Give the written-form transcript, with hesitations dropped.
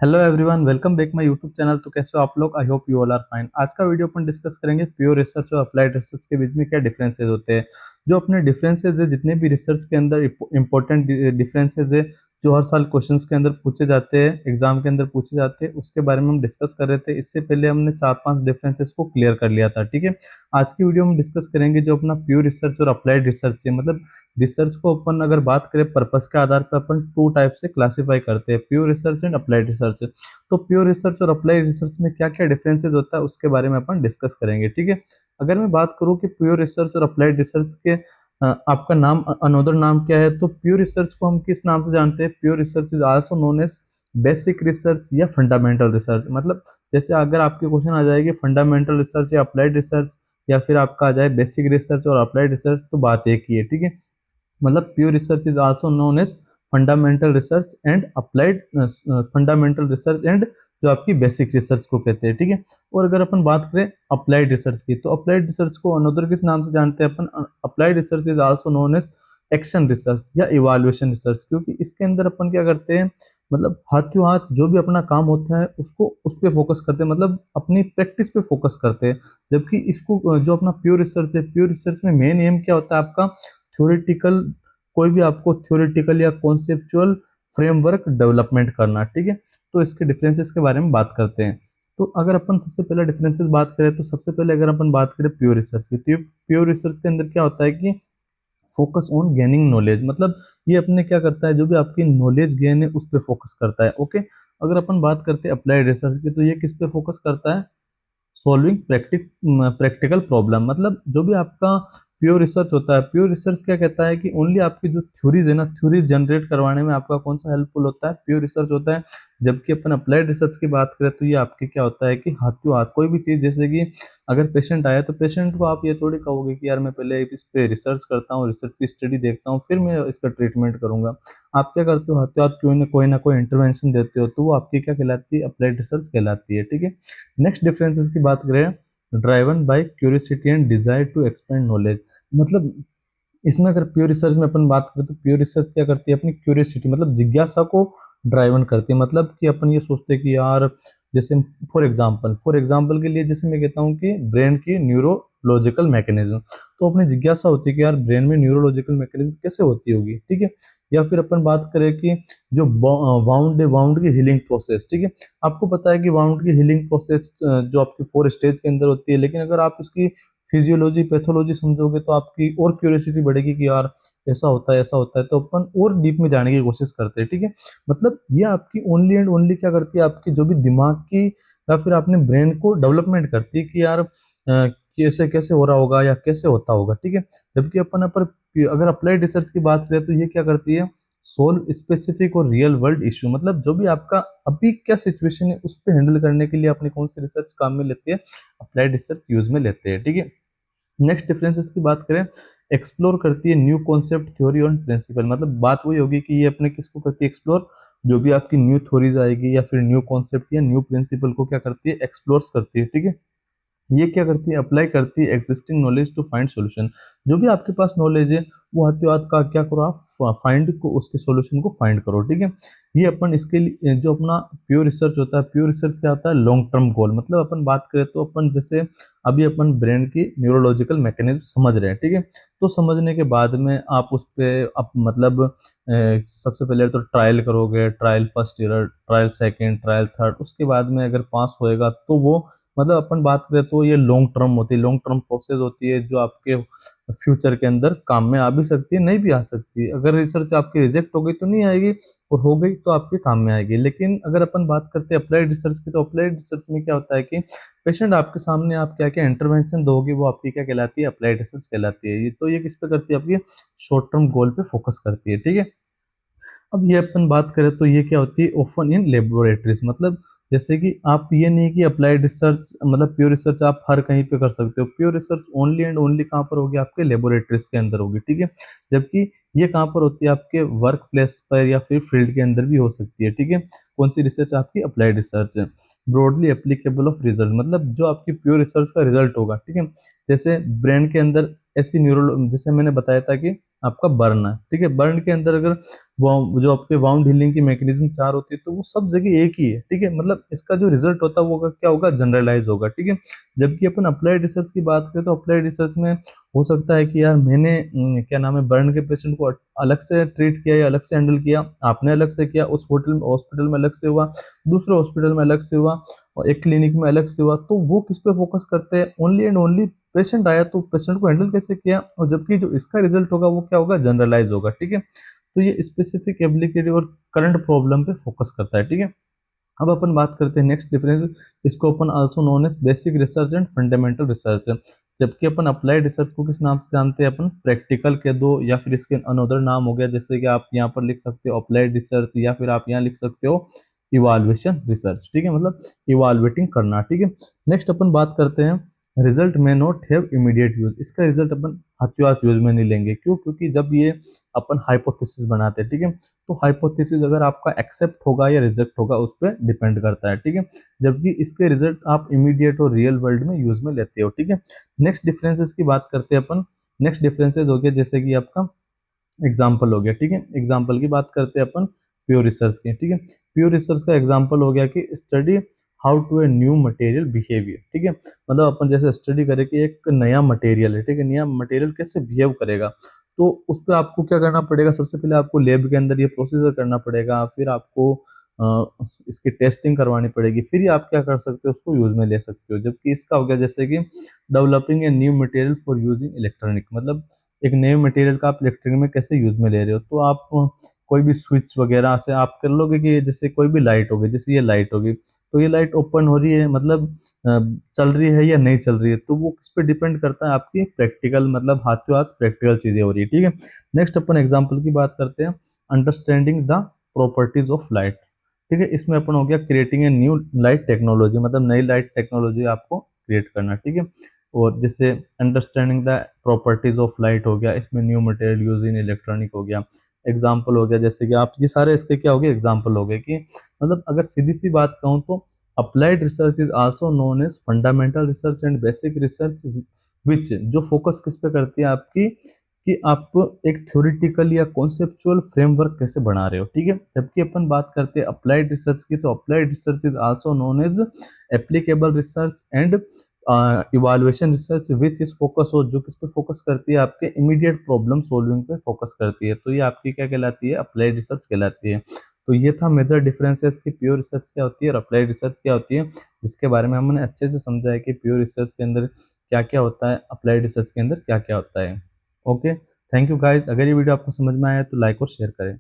Hello everyone, welcome back my YouTube channel. तो कैसे हो आप लोग? I hope you all are fine. आज का वीडियो अपन डिस्कस करेंगे प्योर रिसर्च और अप्लाइड रिसर्च के बीच में क्या डिफरेंसेस होते हैं। जो अपने डिफरेंसेस है, जितने भी रिसर्च के अंदर इंपॉर्टेंट डिफरेंसेस है जो हर साल क्वेश्चंस के अंदर पूछे जाते हैं, एग्जाम के अंदर पूछे जाते हैं, उसके बारे में हम डिस्कस कर रहे थे। इससे पहले हमने 4-5 डिफरेंसेस को क्लियर कर लिया था। ठीक है, आज की वीडियो में डिस्कस करेंगे जो अपना प्योर रिसर्च और अप्लाइड रिसर्च है। मतलब रिसर्च को अपन अगर बात करें पर्पस के आधार पर अपन टू टाइप से क्लासिफाई करते हैं, pure research and applied research. तो प्योर रिसर्च और अप्लाइड रिसर्च में क्या क्या डिफरेंसेस होता है उसके बारे में अपन डिस्कस करेंगे। ठीक है, अगर मैं बात करूं कि प्योर रिसर्च और अप्लाइड रिसर्च के आपका नाम अनोदर नाम क्या है, तो प्योर रिसर्च को हम किस नाम से जानते हैं? Pure research is also known as basic research या फंडामेंटल रिसर्च। मतलब जैसे अगर आपके क्वेश्चन आ जाएगी फंडामेंटल रिसर्च या अप्लाइड रिसर्च, या फिर आपका आ जाए बेसिक रिसर्च और अप्लाइड रिसर्च, तो बात एक ही है। ठीक है, मतलब pure research is also known as fundamental research and applied fundamental research and जो आपकी बेसिक रिसर्च को कहते हैं। ठीक है, और अगर अपन बात करें अप्लाइड रिसर्च की, तो अप्लाइड रिसर्च को अनदर किस नाम से जानते हैं अपन? Applied research is also known as action research या इवाल्युएशन रिसर्च, क्योंकि इसके अंदर अपन क्या करते हैं, मतलब हाथों हाथ जो भी अपना काम होता है उसको उस पर फोकस करते हैं, मतलब अपनी प्रैक्टिस पे फोकस करते हैं। जबकि इसको जो अपना प्योर रिसर्च है, प्योर रिसर्च में मेन एम क्या होता है आपका? थ्योरेटिकल, कोई भी आपको थ्योरेटिकल या कॉन्सेप्चुअल फ्रेमवर्क डेवलपमेंट करना। ठीक है, तो इसके डिफरेंसेस के बारे में बात करते हैं। तो अगर अपन सबसे पहले डिफरेंसेस बात करें, तो सबसे पहले अगर अपन बात करें प्योर रिसर्च की, तो प्योर रिसर्च के अंदर क्या होता है कि फोकस ऑन गेनिंग नॉलेज। मतलब ये अपने क्या करता है, जो भी आपकी नॉलेज गेन है उस पर फोकस करता है। ओके, अगर अपन बात करते हैं अप्लाइड रिसर्च की, तो ये किस पे फोकस करता है? Solving practical problem. मतलब जो भी आपका प्योर रिसर्च होता है, प्योर रिसर्च क्या कहता है कि ओनली आपकी जो थ्योरीज है ना, थ्योरीज जनरेट करवाने में आपका कौन सा हेल्पफुल होता है? प्योर रिसर्च होता है। जबकि अपन अप्लाइड रिसर्च की बात करें तो ये आपके क्या होता है कि हाथों हाथ कोई भी चीज़, जैसे कि अगर पेशेंट आया तो पेशेंट को आप ये थोड़ी कहोगे कि यार मैं पहले इस पे रिसर्च करता हूँ, रिसर्च की स्टडी देखता हूँ, फिर मैं इसका ट्रीटमेंट करूंगा। आप क्या करते हो? हाथों हाथ कोई ना कोई इंटरवेंशन देते हो, तो वो आपकी क्या कहलाती है? अप्लाइड रिसर्च कहलाती है। ठीक है, नेक्स्ट डिफरेंसेस की बात करें, driven by curiosity and desire to expand knowledge. मतलब इसमें अगर प्योर रिसर्च में अपन बात करें तो प्योर रिसर्च क्या करती है? अपनी क्यूरियोसिटी मतलब जिज्ञासा को ड्राइवन करती है। मतलब कि अपन ये सोचते हैं कि यार, जैसे फॉर एग्जाम्पल के लिए जैसे मैं कहता हूँ कि ब्रेन की न्यूरोलॉजिकल मैकेनिज्म, तो अपनी जिज्ञासा होती है कि यार ब्रेन में न्यूरोलॉजिकल मैकेनिज्म कैसे होती होगी। ठीक है, या फिर अपन बात करें कि जो वाउंड की हीलिंग प्रोसेस। ठीक है, आपको पता है कि वाउंड की हीलिंग प्रोसेस जो आपकी 4 स्टेज के अंदर होती है, लेकिन अगर आप इसकी फिजियोलॉजी पैथोलॉजी समझोगे तो आपकी और क्यूरियोसिटी बढ़ेगी कि यार ऐसा होता है ऐसा होता है, तो अपन और डीप में जाने की कोशिश करते हैं। ठीक है, मतलब ये आपकी ओनली एंड ओनली क्या करती है, आपकी जो भी दिमाग की या फिर अपने ब्रेन को डेवलपमेंट करती है कि यार कैसे कैसे हो रहा होगा या कैसे होता होगा। ठीक है, जबकि अपन अगर अप्लाइड रिसर्च की बात करें तो ये क्या करती है? सोल्व स्पेसिफिक और रियल वर्ल्ड इश्यू। मतलब जो भी आपका अभी क्या सिचुएशन है उस पर हैंडल करने के लिए अपनी कौन सी रिसर्च काम में लेती है? अप्लाइड रिसर्च यूज में लेते हैं। ठीक है, नेक्स्ट डिफरेंसेस की बात करें, एक्सप्लोर करती है न्यू कॉन्सेप्ट थ्योरी और प्रिंसिपल। मतलब बात वही होगी कि ये अपने किसको करती है? एक्सप्लोर। जो भी आपकी न्यू थ्योरीज आएगी या फिर न्यू कॉन्सेप्ट या न्यू प्रिंसिपल को क्या करती है? एक्सप्लोर करती है। ठीक है, ये क्या करती है? अप्लाई करती है existing knowledge to find solution. जो भी आपके पास नॉलेज है वो हाथों हाथ का क्या करो, आप फाइंड को, उसके सॉल्यूशन को फाइंड करो। ठीक है, ये अपन इसके लिए जो अपना प्योर रिसर्च होता है, प्योर रिसर्च क्या होता है? Long term goal. मतलब अपन बात करें तो अपन जैसे अभी अपन ब्रेन की न्यूरोलॉजिकल मैकेनिज्म समझ रहे हैं। ठीक है, तो समझने के बाद में आप उस पर आप मतलब सबसे पहले तो ट्रायल करोगे, trial first year, trial second, trial third, उसके बाद में अगर पास होएगा तो वो, मतलब अपन बात करें तो ये लॉन्ग टर्म होती है, लॉन्ग टर्म प्रोसेस होती है जो आपके फ्यूचर के अंदर काम में आ भी सकती है, नहीं भी आ सकती है। अगर रिसर्च आपकी रिजेक्ट हो गई तो नहीं आएगी, और हो गई तो आपके काम में आएगी। लेकिन अगर अपन बात करते हैं अप्लाइड रिसर्च की, तो अप्लाइड रिसर्च में क्या होता है कि पेशेंट आपके सामने आप क्या क्या इंटरवेंशन दोगे, वो आपकी क्या कहलाती है? अप्लाइड रिसर्च कहलाती है। ये तो ये किस पे करती है? आपकी शॉर्ट टर्म गोल पे फोकस करती है। ठीक है, अब ये अपन बात करें तो ये क्या होती है? Open in laboratories. मतलब जैसे कि आप ये नहीं कि अप्लाइड रिसर्च मतलब प्योर रिसर्च आप हर कहीं पे कर सकते हो। Pure research only and only कहाँ पर होगी? आपके लेबोरेटरीज के अंदर होगी। ठीक है, जबकि ये कहाँ पर होती है? आपके वर्क प्लेस पर या फिर फील्ड के अंदर भी हो सकती है। ठीक है, कौन सी रिसर्च? आपकी अप्लाइड रिसर्च है। ब्रॉडली एप्लीकेबल ऑफ रिजल्ट, मतलब जो आपकी प्योर रिसर्च का रिजल्ट होगा। ठीक है, जैसे ब्रेन के अंदर ऐसी न्यूरो, जैसे मैंने बताया था कि आपका बर्न है, ठीक है। बर्न के अंदर अगर जो आपके वाउंड हीलिंग की मैकेनिज्म 4 होती है तो वो सब जगह एक ही है, ठीक है। मतलब इसका जो रिजल्ट होता है वो क्या होगा, जनरलाइज होगा, ठीक है। जबकि अपन अप्लाइड रिसर्च की बात करें तो अप्लाइड रिसर्च में हो सकता है कि यार मैंने क्या नाम है, बर्न के पेशेंट को अलग से ट्रीट किया या अलग से हैंडल किया, आपने अलग से किया, उस हॉस्पिटल में अलग से हुआ, दूसरे हॉस्पिटल में अलग से हुआ, और एक क्लिनिक में अलग से हुआ, तो वो किस पे फोकस करते हैं, ओनली एंड ओनली पेशेंट आया तो पेशेंट को हैंडल कैसे किया, और जबकि जो इसका रिजल्ट होगा वो क्या होगा, जनरलाइज होगा, ठीक है। तो ये स्पेसिफिक एबिलिटी और करंट प्रॉब्लम पे फोकस करता है, ठीक है। अब अपन बात करते हैं नेक्स्ट डिफरेंस, इसको अपन also known as basic research and fundamental research है। जबकि अपन अप्लाइड रिसर्च को किस नाम से जानते हैं, अपन प्रैक्टिकल के दो या फिर इसके अनदर नाम हो गया, जैसे कि आप यहाँ पर लिख सकते हो अप्लाइड रिसर्च, या फिर आप यहाँ लिख सकते हो इवाल्वेशन रिसर्च, ठीक है, मतलब इवाल्वेटिंग करना, ठीक है। नेक्स्ट अपन बात करते हैं रिजल्ट में नॉट हैव इमीडिएट यूज, इसका रिजल्ट अपन हाथों हाथ यूज में नहीं लेंगे, क्यों, क्योंकि जब ये अपन हाइपोथेसिस बनाते हैं, ठीक है, तो हाइपोथेसिस अगर आपका एक्सेप्ट होगा या रिजेक्ट होगा उस पर डिपेंड करता है, ठीक है। जबकि इसके रिजल्ट आप इमीडिएट और रियल वर्ल्ड में यूज में लेते हो, ठीक है। नेक्स्ट डिफरेंसेस की बात करते हैं अपन। नेक्स्ट डिफरेंसेस हो गया जैसे कि आपका एग्जाम्पल हो गया, ठीक है। एग्जाम्पल की बात करते हैं अपन प्योर रिसर्च की, ठीक है। प्योर रिसर्च का एग्जाम्पल हो गया कि study how to a new material behaviour, ठीक है। मतलब अपन जैसे स्टडी करें कि एक नया मटेरियल है, ठीक है, नया मटेरियल कैसे बिहेव करेगा, तो उस पर आपको क्या करना पड़ेगा, सबसे पहले आपको लैब के अंदर ये प्रोसीजर करना पड़ेगा, फिर आपको इसकी टेस्टिंग करवानी पड़ेगी, फिर ही आप क्या कर सकते हो, उसको यूज में ले सकते हो। जबकि इसका हो गया जैसे कि developing a new material for using electronic, मतलब एक नए मटेरियल का आप इलेक्ट्रिक में कैसे यूज में ले रहे हो, तो आप कोई भी स्विच वगैरह से आप कर लोगे कि जैसे कोई भी लाइट होगी, जैसे ये लाइट होगी, तो ये लाइट ओपन हो रही है, मतलब चल रही है या नहीं चल रही है, तो वो किस पे डिपेंड करता है, आपकी प्रैक्टिकल, मतलब हाथों हाथ प्रैक्टिकल चीजें हो रही है, ठीक है। नेक्स्ट अपन एग्जाम्पल की बात करते हैं understanding the properties of light, ठीक है। इसमें अपन हो गया creating a new light technology, मतलब नई लाइट टेक्नोलॉजी आपको क्रिएट करना, ठीक है। और जैसे understanding the properties of light हो गया, इसमें new material use in electronic हो गया। एग्जाम्पल हो गया जैसे कि आप, ये सारे इसके क्या हो गए, एग्जाम्पल हो गए कि मतलब अगर सीधी सी बात कहूँ तो applied research is also known as fundamental research and basic research, which जो फोकस किस पे करती है आपकी, कि आप एक थ्योरेटिकल या कॉन्सेप्चुअल फ्रेमवर्क कैसे बना रहे हो, ठीक है। जबकि अपन बात करते हैं अप्लाइड रिसर्च की, तो applied research is also known as applicable research and evaluation research which is focus हो, जो किस पे फोकस करती है, आपके इमीडिएट प्रॉब्लम सॉल्विंग पे फोकस करती है, तो ये आपकी क्या कहलाती है, अप्लाइड रिसर्च कहलाती है। तो ये था मेजर डिफरेंसेस कि प्योर रिसर्च क्या होती है और अप्लाइड रिसर्च क्या होती है, जिसके बारे में हमने अच्छे से समझा है कि प्योर रिसर्च के अंदर क्या क्या होता है, अप्लाइड रिसर्च के अंदर क्या क्या होता है। Okay, thank you guys. अगर ये वीडियो आपको समझ में आया तो लाइक और शेयर करें।